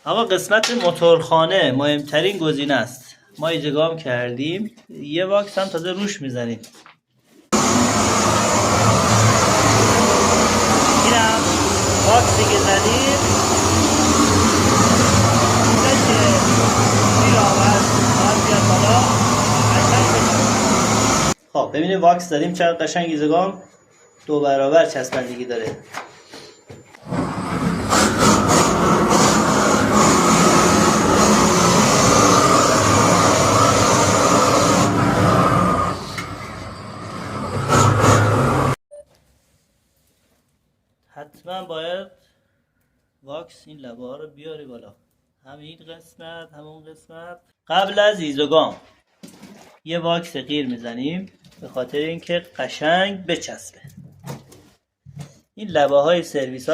اما قسمت موتورخانه مهمترین گزینه است. ما ایجگام کردیم، یه واکس هم تازه روش میزنیم. اینم واکسی که زدیم خب ببینید واکس داریم چقدر قشنگ ایزگام 2 برابر چسبندگی داره. حتما باید واکس این لبه ها رو بیاری بالا، همین قسمت همون قسمت. قبل از ایزوگام یه واکس غیر میزنیم به خاطر اینکه قشنگ بچسبه. این لبه های سرویس